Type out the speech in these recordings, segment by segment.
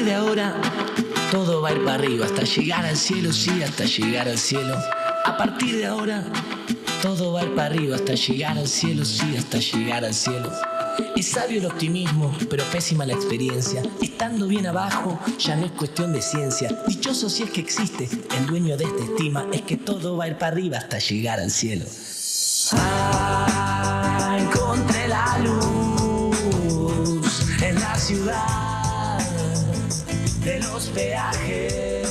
partir de ahora, todo va a ir para arriba, hasta llegar al cielo, sí, hasta llegar al cielo. A partir de ahora, todo va a ir para arriba, hasta llegar al cielo, sí, hasta llegar al cielo. Es sabio el optimismo, pero pésima la experiencia. Estando bien abajo, ya no es cuestión de ciencia. Dichoso si es que existe, el dueño de esta estima es que todo va a ir para arriba hasta llegar al cielo. Encontré la luz en la ciudad de los peajes.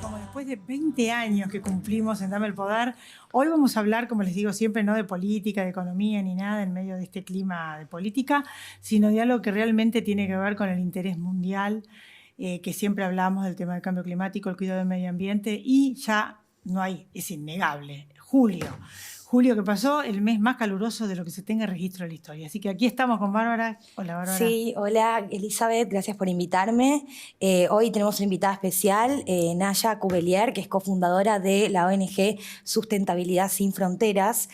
Como después de 20 años que cumplimos en Dame el Poder, hoy vamos a hablar, como les digo siempre, no de política, de economía ni nada en medio de este clima de política, sino de algo que realmente tiene que ver con el interés mundial, que siempre hablamos del tema del cambio climático, el cuidado del medio ambiente, y ya no hay, es innegable, Julio que pasó el mes más caluroso de lo que se tenga registro de la historia. Así que aquí estamos con Bárbara. Hola, Bárbara. Sí, hola, Elizabeth, gracias por invitarme. Hoy tenemos una invitada especial, Naya Cubelier, que es cofundadora de la ONG Sustentabilidad Sin Fronteras.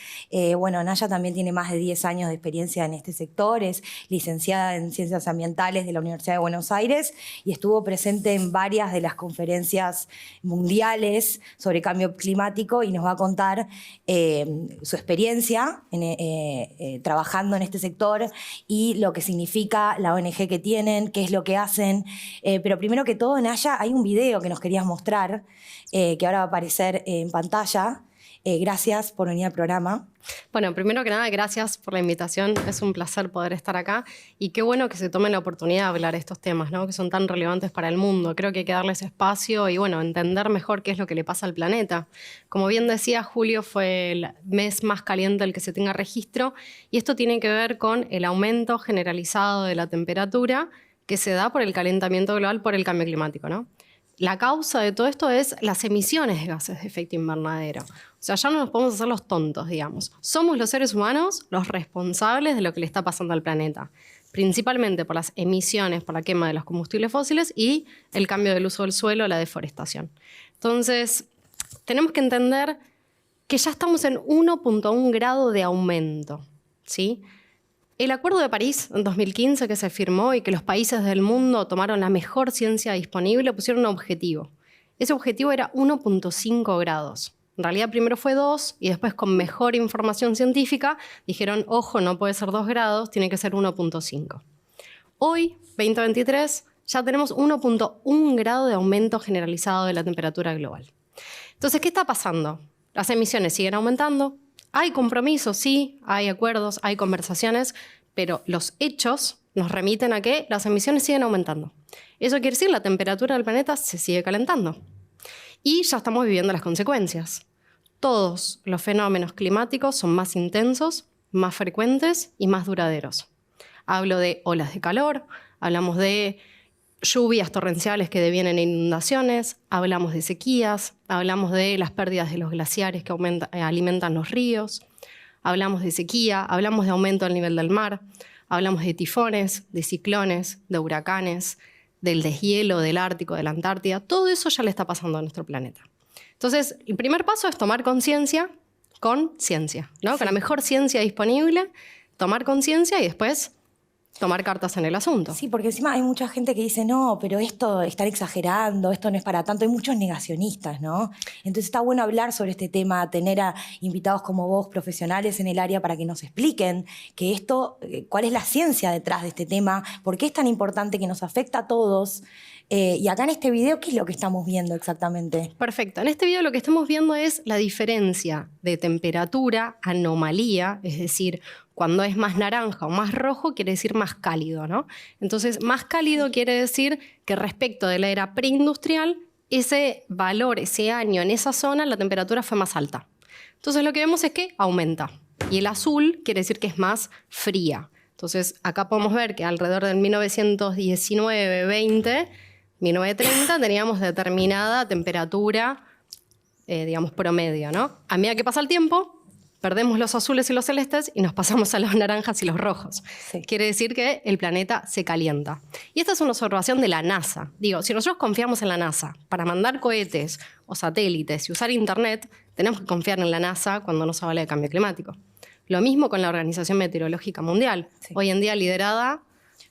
Bueno, Naya también tiene más de 10 años de experiencia en este sector, es licenciada en Ciencias Ambientales de la Universidad de Buenos Aires y estuvo presente en varias de las conferencias mundiales sobre cambio climático y nos va a contar su experiencia trabajando en este sector y lo que significa la ONG que tienen, qué es lo que hacen. Pero primero que todo, Naya, hay un video que nos querías mostrar, que ahora va a aparecer en pantalla. Gracias por venir al programa. Bueno, primero que nada, gracias por la invitación. Es un placer poder estar acá y qué bueno que se tomen la oportunidad de hablar de estos temas, ¿no? Que son tan relevantes para el mundo. Creo que hay que darles espacio y, bueno, entender mejor qué es lo que le pasa al planeta. Como bien decía, julio fue el mes más caliente del que se tenga registro y esto tiene que ver con el aumento generalizado de la temperatura que se da por el calentamiento global por el cambio climático, ¿no? La causa de todo esto es las emisiones de gases de efecto invernadero. O sea, ya no nos podemos hacer los tontos, digamos. Somos los seres humanos los responsables de lo que le está pasando al planeta, principalmente por las emisiones, por la quema de los combustibles fósiles y el cambio del uso del suelo, la deforestación. Entonces, tenemos que entender que ya estamos en 1.1 grado de aumento, ¿sí? El Acuerdo de París en 2015 que se firmó y que los países del mundo tomaron la mejor ciencia disponible, pusieron un objetivo. Ese objetivo era 1.5 grados. En realidad primero fue 2 y después con mejor información científica dijeron, ojo, no puede ser 2 grados, tiene que ser 1.5. Hoy, 2023, ya tenemos 1.1 grado de aumento generalizado de la temperatura global. Entonces, ¿qué está pasando? Las emisiones siguen aumentando. Hay compromisos, sí, hay acuerdos, hay conversaciones, pero los hechos nos remiten a que las emisiones siguen aumentando. Eso quiere decir que la temperatura del planeta se sigue calentando. Y ya estamos viviendo las consecuencias. Todos los fenómenos climáticos son más intensos, más frecuentes y más duraderos. Hablo de olas de calor, hablamos de lluvias torrenciales que devienen en inundaciones, hablamos de sequías, hablamos de las pérdidas de los glaciares que alimentan los ríos, hablamos de sequía, hablamos de aumento del nivel del mar, hablamos de tifones, de ciclones, de huracanes, del deshielo del Ártico, de la Antártida. Todo eso ya le está pasando a nuestro planeta. Entonces, el primer paso es tomar conciencia con ciencia, ¿no? Sí. Con la mejor ciencia disponible, tomar conciencia y después tomar cartas en el asunto. Sí, porque encima hay mucha gente que dice, no, pero esto están exagerando, esto no es para tanto. Hay muchos negacionistas, ¿no? Entonces está bueno hablar sobre este tema, tener a invitados como vos, profesionales en el área, para que nos expliquen que esto, cuál es la ciencia detrás de este tema, por qué es tan importante, que nos afecta a todos. Y acá en este video, ¿qué es lo que estamos viendo exactamente? Perfecto. En este video lo que estamos viendo es la diferencia de temperatura, anomalía, es decir, cuando es más naranja o más rojo quiere decir más cálido, ¿no? Entonces, más cálido quiere decir que respecto de la era preindustrial, ese valor, ese año, en esa zona, la temperatura fue más alta. Entonces, lo que vemos es que aumenta. Y el azul quiere decir que es más fría. Entonces, acá podemos ver que alrededor del 1919-20, 1930, teníamos determinada temperatura, digamos, promedio, ¿no? A medida que pasa el tiempo, perdemos los azules y los celestes y nos pasamos a los naranjas y los rojos. Sí. Quiere decir que el planeta se calienta. Y esta es una observación de la NASA. Digo, si nosotros confiamos en la NASA para mandar cohetes o satélites y usar Internet, tenemos que confiar en la NASA cuando nos habla de cambio climático. Lo mismo con la Organización Meteorológica Mundial, sí. Hoy en día liderada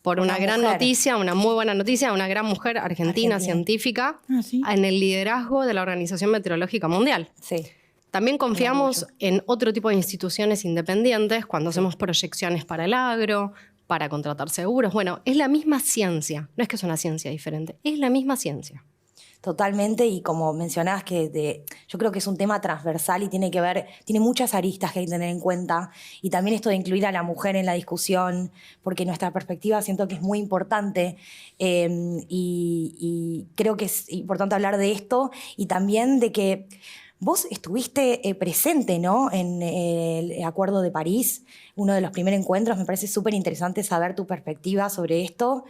por una gran noticia, una muy buena noticia, una gran mujer argentina científica ¿Sí? en el liderazgo de la Organización Meteorológica Mundial. Sí. También confiamos en otro tipo de instituciones independientes cuando hacemos proyecciones para el agro, para contratar seguros. Bueno, es la misma ciencia, no es que es una ciencia diferente, es la misma ciencia. Totalmente, y como mencionabas, yo creo que es un tema transversal y tiene muchas aristas que hay que tener en cuenta, y también esto de incluir a la mujer en la discusión, porque nuestra perspectiva siento que es muy importante, y creo que es importante hablar de esto, y también de que vos estuviste presente, ¿no?, en el Acuerdo de París, uno de los primeros encuentros. Me parece súper interesante saber tu perspectiva sobre esto,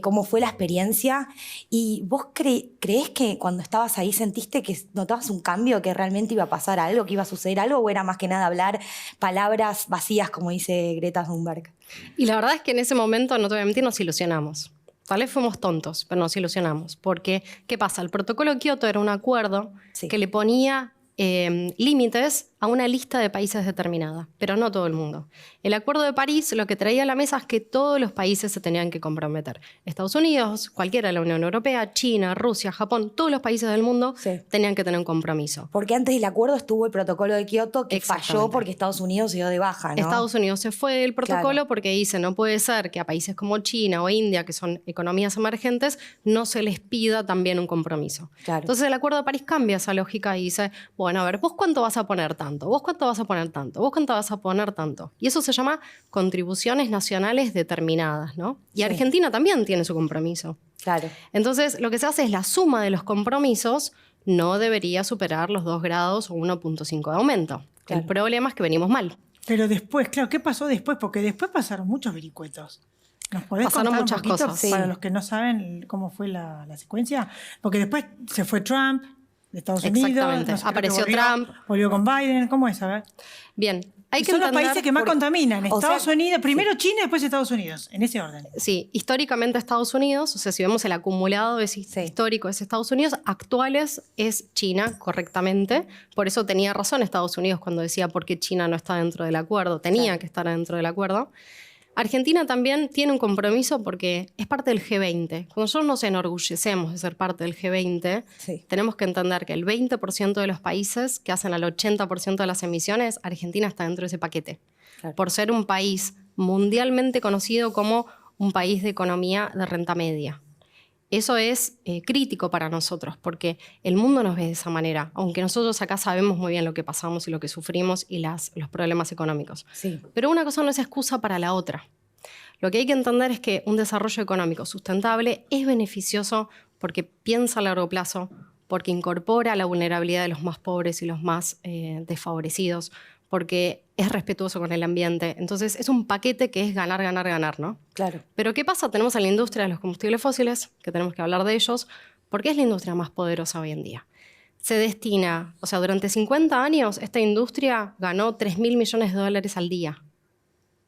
cómo fue la experiencia. ¿Y vos creés que cuando estabas ahí sentiste que notabas un cambio, que realmente iba a pasar algo, que iba a suceder algo, o era más que nada hablar palabras vacías, como dice Greta Thunberg? Y la verdad es que en ese momento, no te voy a mentir, nos ilusionamos. Tal vez fuimos tontos, pero nos ilusionamos. Porque, ¿qué pasa? El protocolo de Kioto era un acuerdo que le ponía límites a una lista de países determinada, pero no todo el mundo. El Acuerdo de París lo que traía a la mesa es que todos los países se tenían que comprometer. Estados Unidos, cualquiera de la Unión Europea, China, Rusia, Japón, todos los países del mundo tenían que tener un compromiso. Porque antes del acuerdo estuvo el protocolo de Kioto, que falló porque Estados Unidos se dio de baja, ¿no? Estados Unidos se fue del protocolo porque dice, no puede ser que a países como China o India, que son economías emergentes, no se les pida también un compromiso. Claro. Entonces el Acuerdo de París cambia esa lógica y dice, bueno, a ver, ¿vos cuánto vas a poner tanto? ¿Vos cuánto vas a poner tanto? ¿Vos cuánto vas a poner tanto? Y eso se llama contribuciones nacionales determinadas, ¿no? Y Argentina también tiene su compromiso. Claro. Entonces, lo que se hace es la suma de los compromisos no debería superar los 2 grados o 1.5 de aumento. Claro. El problema es que venimos mal. Pero después, claro, ¿qué pasó después? Porque después pasaron muchos vericuetos. ¿Nos podés Pasaron contar muchas un poquito, cosas. para los que no saben cómo fue la secuencia? Porque después se fue Trump de Estados Unidos. Exactamente. Apareció Trump. Volvió con Biden. ¿Cómo es? A ver. Bien. Hay que son los entender países que más contaminan. Estados Unidos, primero China, después Estados Unidos, en ese orden. Sí, históricamente Estados Unidos, o sea, si vemos el acumulado es histórico es Estados Unidos, actuales es China, correctamente. Por eso tenía razón Estados Unidos cuando decía por qué China no está dentro del acuerdo. Tenía que estar dentro del acuerdo. Argentina también tiene un compromiso porque es parte del G20. Cuando nosotros nos enorgullecemos de ser parte del G20, tenemos que entender que el 20% de los países que hacen al 80% de las emisiones, Argentina está dentro de ese paquete. Claro. Por ser un país mundialmente conocido como un país de economía de renta media. Eso es crítico para nosotros porque el mundo nos ve de esa manera, aunque nosotros acá sabemos muy bien lo que pasamos y lo que sufrimos y los problemas económicos. Sí. Pero una cosa no es excusa para la otra. Lo que hay que entender es que un desarrollo económico sustentable es beneficioso porque piensa a largo plazo, porque incorpora la vulnerabilidad de los más pobres y los más desfavorecidos, porque es respetuoso con el ambiente. Entonces, es un paquete que es ganar, ganar, ganar, ¿no? Claro. Pero ¿qué pasa? Tenemos a la industria de los combustibles fósiles, que tenemos que hablar de ellos, porque es la industria más poderosa hoy en día. Se destina, o sea, durante 50 años, esta industria ganó $3.000 millones al día.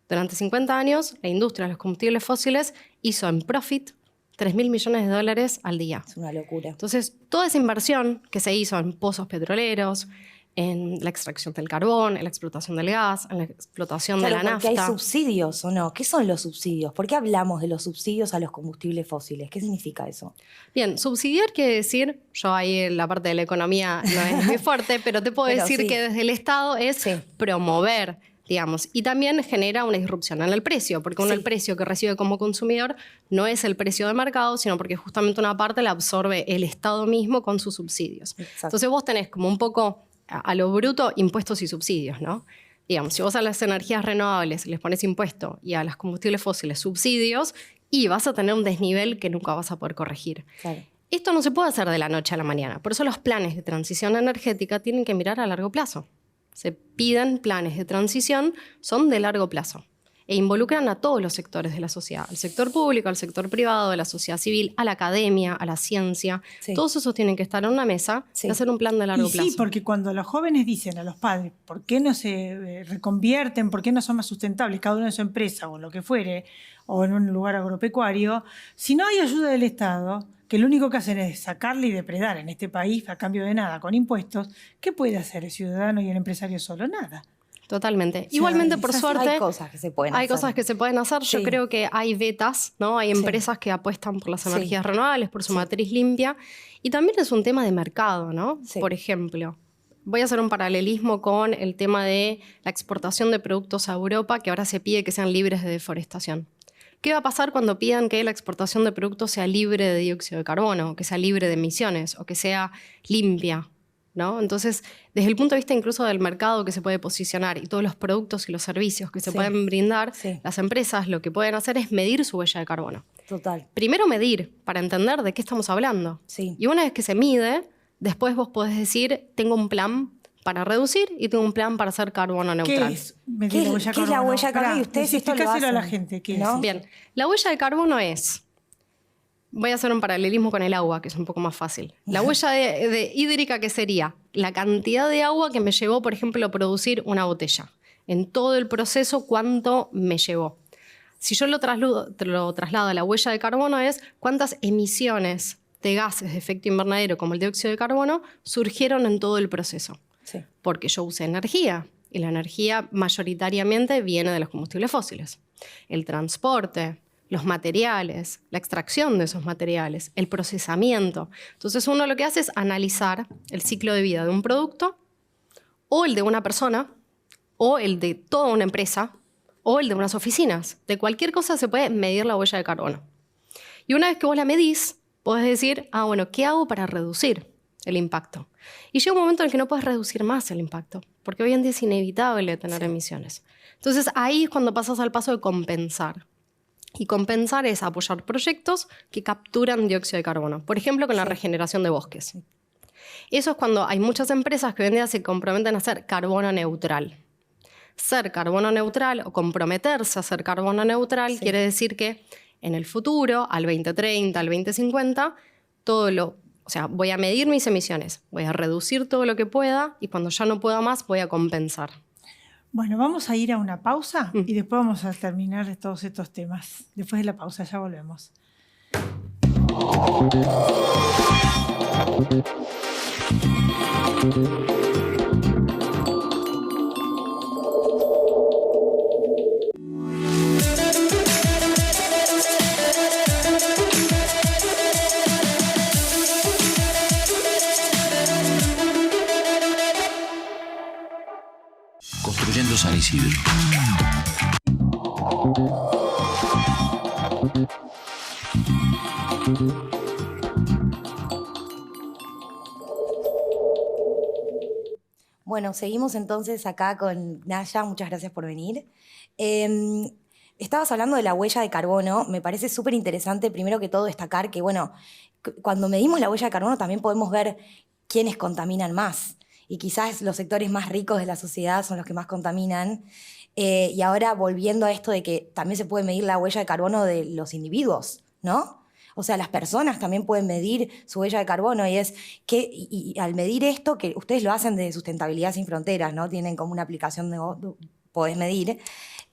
Durante 50 años, la industria de los combustibles fósiles hizo en profit $3.000 millones al día. Es una locura. Entonces, toda esa inversión que se hizo en pozos petroleros, en la extracción del carbón, en la explotación del gas, en la explotación de la nafta. Porque hay subsidios, ¿o no? ¿Qué son los subsidios? ¿Por qué hablamos de los subsidios a los combustibles fósiles? ¿Qué significa eso? Bien, subsidiar quiere decir, yo ahí en la parte de la economía no es muy fuerte, pero te puedo decir que desde el Estado es promover, digamos, y también genera una disrupción en el precio, porque el precio que recibe como consumidor no es el precio de mercado, sino porque justamente una parte la absorbe el Estado mismo con sus subsidios. Exacto. Entonces vos tenés como un poco a lo bruto impuestos y subsidios, ¿no? Digamos, si vos a las energías renovables les pones impuesto y a los combustibles fósiles subsidios, y vas a tener un desnivel que nunca vas a poder corregir. Claro. Esto no se puede hacer de la noche a la mañana. Por eso los planes de transición energética tienen que mirar a largo plazo. Se piden planes de transición, son de largo plazo. E involucran a todos los sectores de la sociedad, al sector público, al sector privado, a la sociedad civil, a la academia, a la ciencia. Todos esos tienen que estar en una mesa y hacer un plan de largo plazo. Sí, porque cuando los jóvenes dicen a los padres, ¿por qué no se reconvierten? ¿Por qué no son más sustentables cada uno en su empresa o en lo que fuere, o en un lugar agropecuario? Si no hay ayuda del Estado, que lo único que hacen es sacarle y depredar en este país a cambio de nada, con impuestos, ¿qué puede hacer el ciudadano y el empresario solo? Nada. Totalmente. Igualmente, por suerte, hay cosas que se pueden hacer. Hay cosas que se pueden hacer. Yo creo que hay betas, ¿no? Hay empresas que apuestan por las energías renovables, por su matriz limpia. Y también es un tema de mercado, ¿no? Por ejemplo, voy a hacer un paralelismo con el tema de la exportación de productos a Europa, que ahora se pide que sean libres de deforestación. ¿Qué va a pasar cuando pidan que la exportación de productos sea libre de dióxido de carbono, que sea libre de emisiones, o que sea limpia, ¿no? Entonces, desde el punto de vista incluso del mercado que se puede posicionar y todos los productos y los servicios que se pueden brindar, las empresas lo que pueden hacer es medir su huella de carbono. Total. Primero medir, para entender de qué estamos hablando. Y una vez que se mide, después vos podés decir, tengo un plan para reducir y tengo un plan para ser carbono neutral. ¿Qué es medir la huella de carbono? ¿Qué es la huella de carbono? Y ustedes esto lo hacen. a la gente. ¿Qué ¿No? es? Bien, la huella de carbono es... Voy a hacer un paralelismo con el agua, que es un poco más fácil. La huella hídrica, ¿qué sería? La cantidad de agua que me llevó, por ejemplo, a producir una botella. En todo el proceso, ¿cuánto me llevó? Si yo lo traslado a la huella de carbono, es cuántas emisiones de gases de efecto invernadero, como el dióxido de carbono, surgieron en todo el proceso. Porque yo usé energía, y la energía mayoritariamente viene de los combustibles fósiles. El transporte, los materiales, la extracción de esos materiales, el procesamiento. Entonces uno lo que hace es analizar el ciclo de vida de un producto, o el de una persona, o el de toda una empresa, o el de unas oficinas. De cualquier cosa se puede medir la huella de carbono. Y una vez que vos la medís, podés decir, bueno, ¿qué hago para reducir el impacto? Y llega un momento en el que no puedes reducir más el impacto, porque hoy en día es inevitable tener emisiones. Entonces ahí es cuando pasas al paso de compensar. Y compensar es apoyar proyectos que capturan dióxido de carbono. Por ejemplo, con la regeneración de bosques. Eso es cuando hay muchas empresas que hoy en día se comprometen a ser carbono neutral. Ser carbono neutral o comprometerse a ser carbono neutral quiere decir que en el futuro, al 2030, al 2050, voy a medir mis emisiones, voy a reducir todo lo que pueda y cuando ya no pueda más voy a compensar. Bueno, vamos a ir a una pausa y después vamos a terminar todos estos temas. Después de la pausa, ya volvemos. Construyendo San Isidro. Bueno, seguimos entonces acá con Naya. Muchas gracias por venir. Estabas hablando de la huella de carbono. Me parece súper interesante, primero que todo, destacar que, bueno, cuando medimos la huella de carbono también podemos ver quiénes contaminan más. Y quizás los sectores más ricos de la sociedad son los que más contaminan. Y ahora volviendo a esto de que también se puede medir la huella de carbono de los individuos, ¿no? O sea, las personas también pueden medir su huella de carbono y al medir esto, que ustedes lo hacen de Sustentabilidad Sin Fronteras, ¿no? Tienen como una aplicación donde podés medir.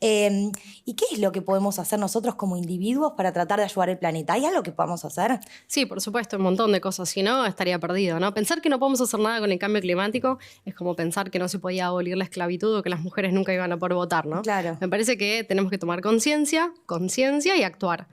¿Y qué es lo que podemos hacer nosotros como individuos para tratar de ayudar al planeta? ¿Hay algo que podamos hacer? Sí, por supuesto, un montón de cosas. Si no, estaría perdido, ¿no? Pensar que no podemos hacer nada con el cambio climático es como pensar que no se podía abolir la esclavitud o que las mujeres nunca iban a poder votar, ¿no? Claro. Me parece que tenemos que tomar conciencia y actuar.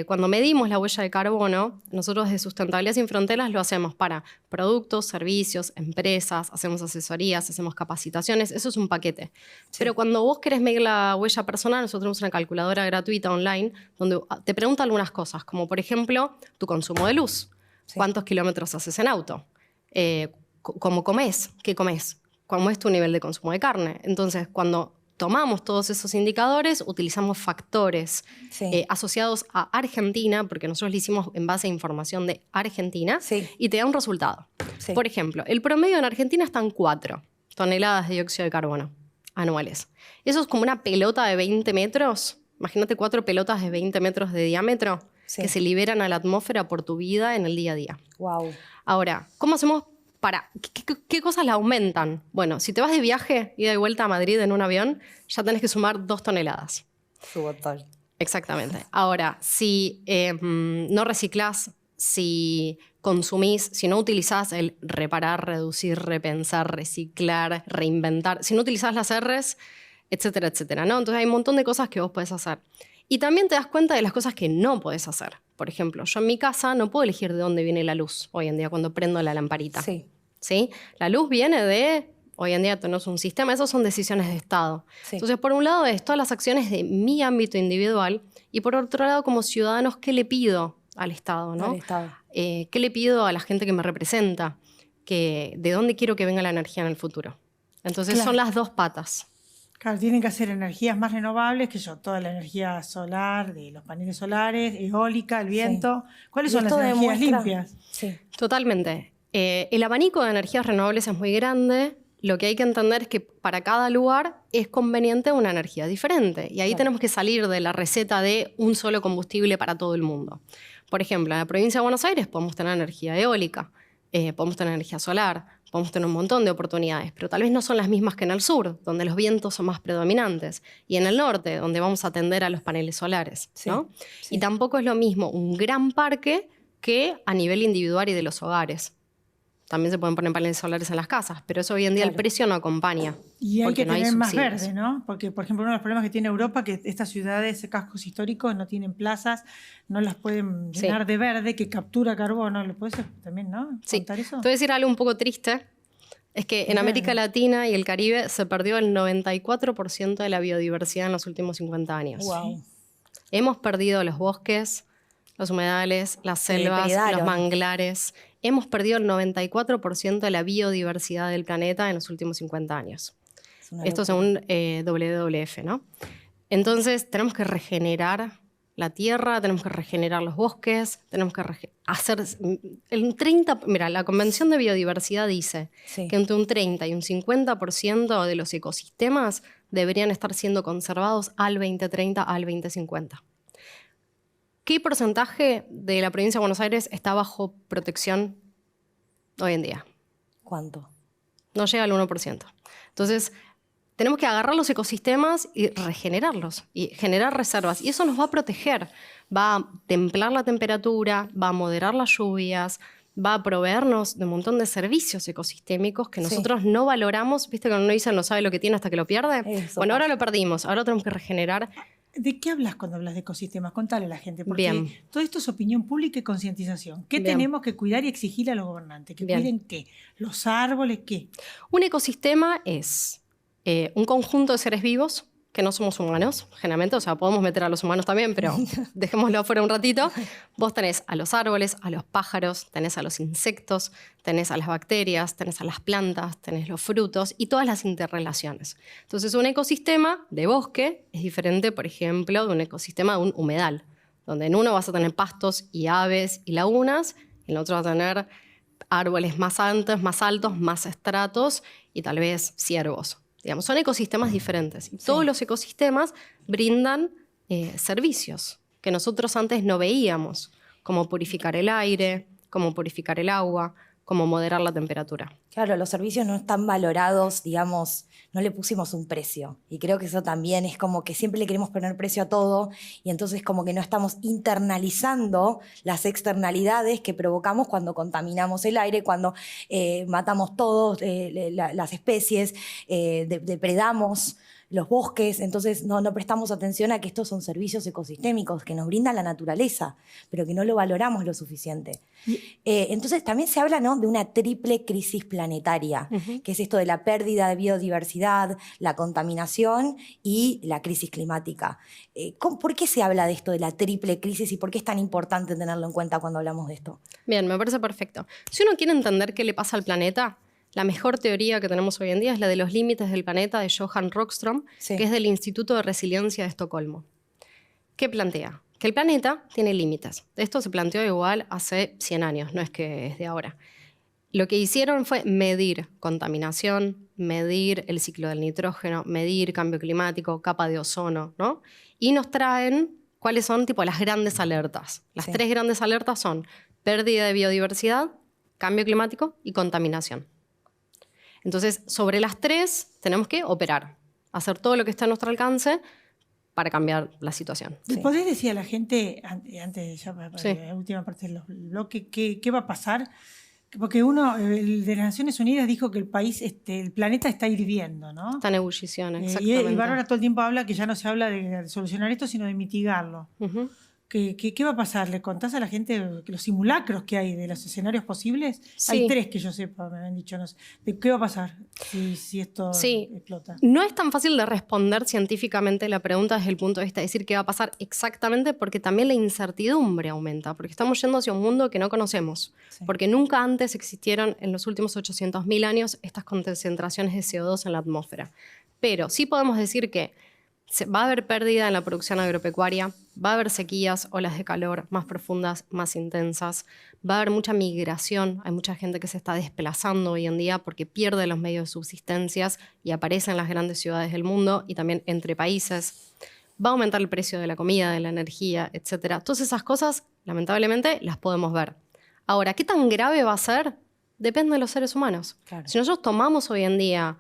Cuando medimos la huella de carbono, nosotros de Sustentabilidad Sin Fronteras lo hacemos para productos, servicios, empresas, hacemos asesorías, hacemos capacitaciones, eso es un paquete. Pero cuando vos querés medir la huella personal, nosotros tenemos una calculadora gratuita online donde te pregunta algunas cosas, como por ejemplo, tu consumo de luz, cuántos kilómetros haces en auto, cómo comés, qué comés, cómo es tu nivel de consumo de carne. Entonces, cuando tomamos todos esos indicadores, utilizamos factores asociados a Argentina, porque nosotros lo hicimos en base a información de Argentina, y te da un resultado. Por ejemplo, el promedio en Argentina está en 4 toneladas de dióxido de carbono anuales. Eso es como una pelota de 20 metros. Imagínate 4 pelotas de 20 metros de diámetro que se liberan a la atmósfera por tu vida en el día a día. Wow. Ahora, ¿cómo hacemos ¿Qué cosas la aumentan? Bueno, si te vas de viaje, ida y vuelta a Madrid en un avión, ya tenés que sumar 2 toneladas. Su botón. Exactamente. Ahora, si no reciclás, si consumís, si no utilizás el reparar, reducir, repensar, reciclar, reinventar, si no utilizás las R's, etcétera, etcétera, ¿no? Entonces hay un montón de cosas que vos podés hacer. Y también te das cuenta de las cosas que no podés hacer. Por ejemplo, yo en mi casa no puedo elegir de dónde viene la luz hoy en día cuando prendo la lamparita. Sí. ¿Sí? La luz viene de... Hoy en día tenemos un sistema, esas son decisiones de Estado. Sí. Entonces, por un lado es todas las acciones de mi ámbito individual y por otro lado, como ciudadanos, ¿qué le pido al Estado? ¿No? Al Estado. ¿Qué le pido a la gente que me representa? ¿De dónde quiero que venga la energía en el futuro? Entonces, Claro. son las dos patas. Claro, tienen que hacer energías más renovables, que yo, toda la energía solar, de los paneles solares, eólica, el viento. ¿Cuáles Y son las esto energías demuestra- limpias? Sí. Totalmente. El abanico de energías renovables es muy grande. Lo que hay que entender es que para cada lugar es conveniente una energía diferente. Y ahí Claro. tenemos que salir de la receta de un solo combustible para todo el mundo. Por ejemplo, en la provincia de Buenos Aires podemos tener energía eólica, podemos tener energía solar, podemos tener un montón de oportunidades, pero tal vez no son las mismas que en el sur, donde los vientos son más predominantes, y en el norte, donde vamos a atender a los paneles solares, Sí, ¿no? sí. Y tampoco es lo mismo un gran parque que a nivel individual y de los hogares. También se pueden poner paneles solares en las casas, pero eso hoy en día el Claro. precio no acompaña. Y hay porque que no hay tener más subsidios. verde, ¿no? Porque, por ejemplo, uno de los problemas que tiene Europa es que estas ciudades, cascos históricos, no tienen plazas, no las pueden Sí. llenar de verde, que captura carbono. ¿Lo puedes también, no? Sí. ¿Contar eso? Te voy a decir algo un poco triste. Es que en Claro. América Latina y el Caribe se perdió el 94% de la biodiversidad en los últimos 50 años. Wow. Hemos perdido los bosques, los humedales, las Se selvas, depredaron. los manglares. Hemos perdido el 94% de la biodiversidad del planeta en los últimos 50 años. Es una Esto locura. según WWF, ¿no? Entonces tenemos que regenerar la tierra, tenemos que regenerar los bosques, tenemos que hacer el 30%. Mira, la Convención de Biodiversidad dice Sí. que entre un 30 y un 50% de los ecosistemas deberían estar siendo conservados al 2030, al 2050. ¿Qué porcentaje de la provincia de Buenos Aires está bajo protección hoy en día? ¿Cuánto? No llega al 1%. Entonces, tenemos que agarrar los ecosistemas y regenerarlos y generar reservas. Y eso nos va a proteger. Va a templar la temperatura, va a moderar las lluvias, va a proveernos de un montón de servicios ecosistémicos que Sí. nosotros no valoramos. ¿Viste que uno dice no sabe lo que tiene hasta que lo pierde? Eso Bueno, ahora pasa. lo perdimos. Ahora tenemos que regenerar. ¿De qué hablas cuando hablas de ecosistemas? Contale a la gente, porque Bien. todo esto es opinión pública y concientización. ¿Qué Bien. tenemos que cuidar y exigir a los gobernantes? ¿Que Bien. cuiden qué? ¿Los árboles qué? Un ecosistema es un conjunto de seres vivos que no somos humanos, generalmente, o sea, podemos meter a los humanos también, pero dejémoslo afuera un ratito. Vos tenés a los árboles, a los pájaros, tenés a los insectos, tenés a las bacterias, tenés a las plantas, tenés los frutos y todas las interrelaciones. Entonces, un ecosistema de bosque es diferente, por ejemplo, de un ecosistema de un humedal, donde en uno vas a tener pastos y aves y lagunas, en el otro vas a tener árboles más altos, más estratos y tal vez ciervos. Digamos, son ecosistemas diferentes. Y todos los ecosistemas brindan servicios que nosotros antes no veíamos, como purificar el aire, como purificar el agua, como moderar la temperatura. Claro, los servicios no están valorados, digamos, no le pusimos un precio. Y creo que eso también es como que siempre le queremos poner precio a todo y entonces como que no estamos internalizando las externalidades que provocamos cuando contaminamos el aire, cuando matamos todos las especies, depredamos los bosques, entonces no prestamos atención a que estos son servicios ecosistémicos que nos brinda la naturaleza, pero que no lo valoramos lo suficiente. Entonces también se habla, ¿no?, de una triple crisis planetaria, que es esto de la pérdida de biodiversidad, la contaminación y la crisis climática. ¿Por qué se habla de esto de la triple crisis y por qué es tan importante tenerlo en cuenta cuando hablamos de esto? Bien, me parece perfecto. Si uno quiere entender qué le pasa al planeta, la mejor teoría que tenemos hoy en día es la de los límites del planeta de Johan Rockström, Sí. que es del Instituto de Resiliencia de Estocolmo. ¿Qué plantea? Que el planeta tiene límites. Esto se planteó igual hace 100 años, no es que es de ahora. Lo que hicieron fue medir contaminación, medir el ciclo del nitrógeno, medir cambio climático, capa de ozono, ¿no? Y nos traen cuáles son tipo las grandes alertas. Las Sí. 3 grandes alertas son pérdida de biodiversidad, cambio climático y contaminación. Entonces, sobre las 3 tenemos que operar, hacer todo lo que está a nuestro alcance para cambiar la situación. ¿Le podés decir a la gente, antes ya para Sí. la última parte del bloque, qué va a pasar? Porque uno, el de las Naciones Unidas dijo que el país, el planeta está hirviendo, ¿no? Está en ebullición, Y exactamente. Bárbara todo el tiempo habla que ya no se habla de solucionar esto, sino de mitigarlo. Ujú. ¿Qué va a pasar? ¿Le contás a la gente que los simulacros que hay de los escenarios posibles? Sí. Hay 3 que yo sepa, me han dicho. No sé. ¿Qué va a pasar si esto Sí. explota? No es tan fácil de responder científicamente la pregunta desde el punto de vista de decir qué va a pasar exactamente, porque también la incertidumbre aumenta, porque estamos yendo hacia un mundo que no conocemos, Sí. porque nunca antes existieron en los últimos 800.000 años estas concentraciones de CO2 en la atmósfera. Pero sí podemos decir que va a haber pérdida en la producción agropecuaria, va a haber sequías, olas de calor más profundas, más intensas, va a haber mucha migración, hay mucha gente que se está desplazando hoy en día porque pierde los medios de subsistencia y aparece en las grandes ciudades del mundo y también entre países. Va a aumentar el precio de la comida, de la energía, etc. Todas esas cosas, lamentablemente, las podemos ver. Ahora, ¿qué tan grave va a ser? Depende de los seres humanos. Claro. Si nosotros tomamos hoy en día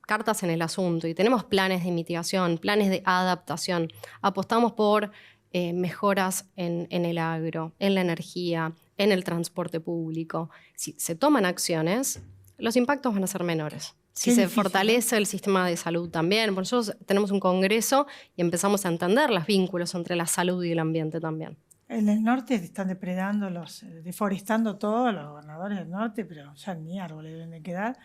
cartas en el asunto y tenemos planes de mitigación, planes de adaptación, apostamos por mejoras en el agro, en la energía, en el transporte público. Si se toman acciones, los impactos van a ser menores. Si Qué se difícil, fortalece el sistema de salud también, porque nosotros tenemos un congreso y empezamos a entender los vínculos entre la salud y el ambiente también. En el norte están depredando, deforestando todo, los gobernadores del norte, pero ya ni árboles deben de quedar.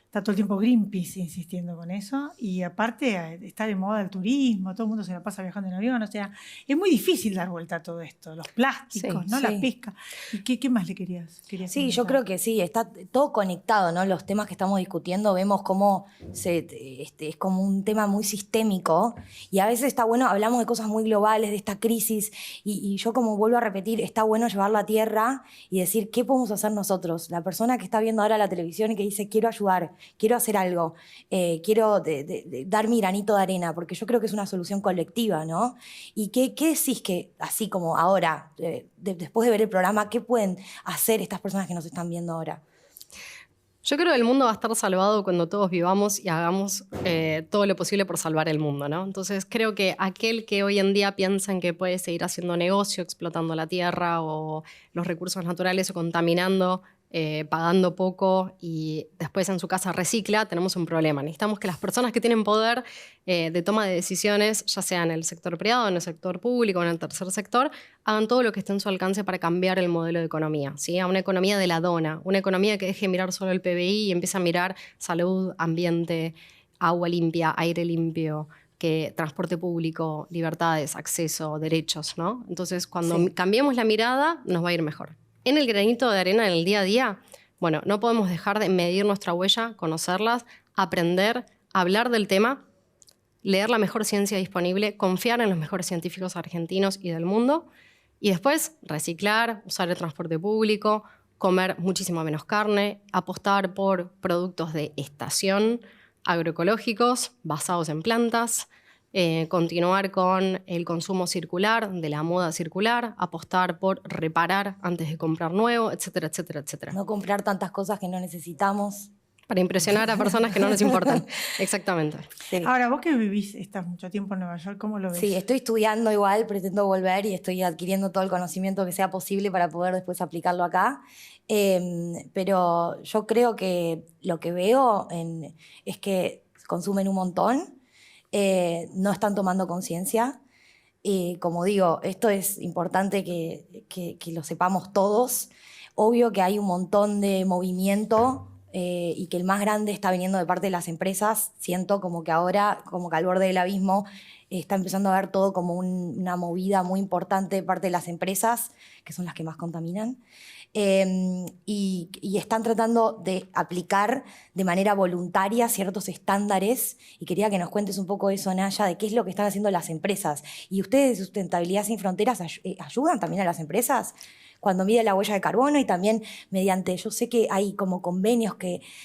Está todo el tiempo Greenpeace insistiendo con eso. Y aparte está de moda el turismo, todo el mundo se la pasa viajando en avión. O sea, es muy difícil dar vuelta a todo esto. Los plásticos, Sí, ¿no? sí. La pesca. ¿Y qué más le querías Sí, yo comentar? creo que sí, está todo conectado, ¿no? Los temas que estamos discutiendo, vemos cómo es como un tema muy sistémico y a veces está bueno, hablamos de cosas muy globales, de esta crisis y yo como vuelvo a repetir, está bueno llevarlo a tierra y decir, ¿qué podemos hacer nosotros? La persona que está viendo ahora la televisión y que dice, quiero ayudar, quiero hacer algo, quiero dar mi granito de arena, porque yo creo que es una solución colectiva, ¿no? ¿Y qué decís que, así como ahora, después de ver el programa, qué pueden hacer estas personas que nos están viendo ahora? Yo creo que el mundo va a estar salvado cuando todos vivamos y hagamos todo lo posible por salvar el mundo, ¿no? Entonces creo que aquel que hoy en día piensa en que puede seguir haciendo negocio, explotando la tierra o los recursos naturales o contaminando, pagando poco y después en su casa recicla, tenemos un problema. Necesitamos que las personas que tienen poder de toma de decisiones, ya sea en el sector privado, en el sector público, en el tercer sector, hagan todo lo que esté en su alcance para cambiar el modelo de economía, ¿sí? A una economía de la dona, una economía que deje mirar solo el PBI y empiece a mirar salud, ambiente, agua limpia, aire limpio, que transporte público, libertades, acceso, derechos, ¿no? Entonces, cuando cambiemos la mirada, nos va a ir mejor. En el granito de arena, en el día a día, bueno, no podemos dejar de medir nuestra huella, conocerlas, aprender, hablar del tema, leer la mejor ciencia disponible, confiar en los mejores científicos argentinos y del mundo, y después reciclar, usar el transporte público, comer muchísimo menos carne, apostar por productos de estación, agroecológicos, basados en plantas, continuar con el consumo circular, de la moda circular, apostar por reparar antes de comprar nuevo, etcétera, etcétera, etcétera. No comprar tantas cosas que no necesitamos. Para impresionar a personas que no nos importan. Exactamente. Sí. Ahora, vos que estás mucho tiempo en Nueva York, ¿cómo lo ves? Sí, estoy estudiando igual, pretendo volver y estoy adquiriendo todo el conocimiento que sea posible para poder después aplicarlo acá. Pero yo creo que lo que veo es que consumen un montón, no están tomando conciencia. Como digo, esto es importante que lo sepamos todos. Obvio que hay un montón de movimiento y que el más grande está viniendo de parte de las empresas. Siento como que ahora, como que al borde del abismo, está empezando a ver todo como una movida muy importante de parte de las empresas, que son las que más contaminan. Y están tratando de aplicar de manera voluntaria ciertos estándares y quería que nos cuentes un poco eso, Naya, de qué es lo que están haciendo las empresas. ¿Y ustedes de Sustentabilidad Sin Fronteras ayudan también a las empresas cuando miden la huella de carbono y también mediante, yo sé que hay como convenios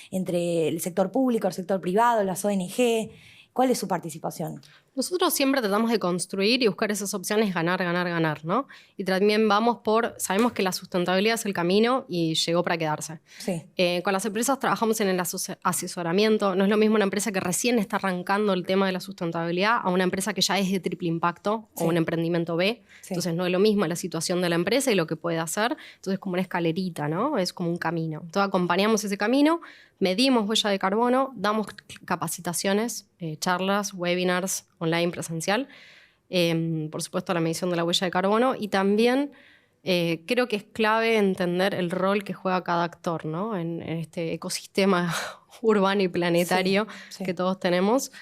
entre el sector público, el sector privado, las ONG? ¿Cuál es su participación? Nosotros siempre tratamos de construir y buscar esas opciones ganar, ganar, ganar, ¿no? Y también sabemos que la sustentabilidad es el camino y llegó para quedarse. Sí. Con las empresas trabajamos en el asesoramiento. No es lo mismo una empresa que recién está arrancando el tema de la sustentabilidad a una empresa que ya es de triple impacto o un emprendimiento B. Sí. Entonces no es lo mismo la situación de la empresa y lo que puede hacer. Entonces es como una escalerita, ¿no? Es como un camino. Entonces acompañamos ese camino, medimos huella de carbono, damos capacitaciones, charlas, webinars online presencial, por supuesto la medición de la huella de carbono, y también creo que es clave entender el rol que juega cada actor, ¿no? en este ecosistema urbano y planetario que todos tenemos.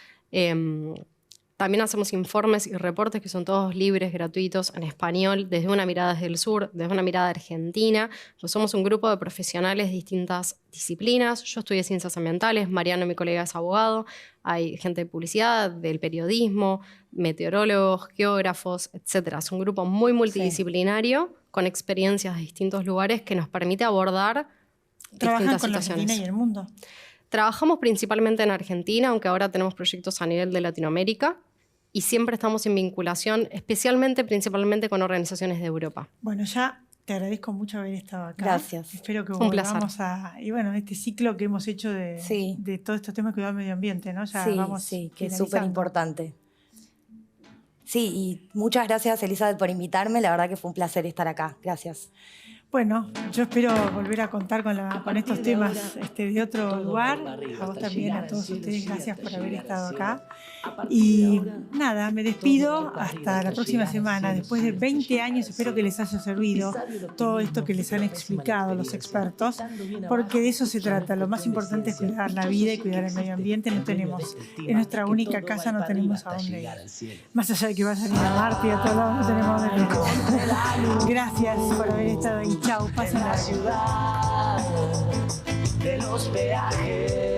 También hacemos informes y reportes que son todos libres, gratuitos, en español, desde una mirada desde el sur, desde una mirada argentina. Pues somos un grupo de profesionales de distintas disciplinas. Yo estudié ciencias ambientales, Mariano, mi colega, es abogado. Hay gente de publicidad, del periodismo, meteorólogos, geógrafos, etc. Es un grupo muy multidisciplinario, con experiencias de distintos lugares que nos permite abordar distintas con la situaciones. Argentina y el mundo. Trabajamos principalmente en Argentina, aunque ahora tenemos proyectos a nivel de Latinoamérica. Y siempre estamos en vinculación, principalmente con organizaciones de Europa. Bueno, ya te agradezco mucho haber estado acá. Gracias. Espero que Un placer. volvamos y bueno, este ciclo que hemos hecho de todos estos temas de cuidado del medio ambiente, ¿no? Ya vamos que es finalizando. súper importante. Sí, y muchas gracias, Elizabeth, por invitarme. La verdad que fue un placer estar acá. Gracias. Bueno, yo espero volver a contar con estos temas de otro lugar. A vos también, a todos ustedes, gracias por haber estado acá. Y nada, me despido hasta la próxima semana. Después de 20 años, espero que les haya servido todo esto que les han explicado los expertos, porque de eso se trata. Lo más importante es cuidar la vida y cuidar el medio ambiente. En nuestra única casa no tenemos a dónde ir. Más allá de que vayan a ir a Marte y a todos lados, no tenemos a dónde ir. Gracias por haber estado ahí. Chau, pasen la ciudad de los peajes.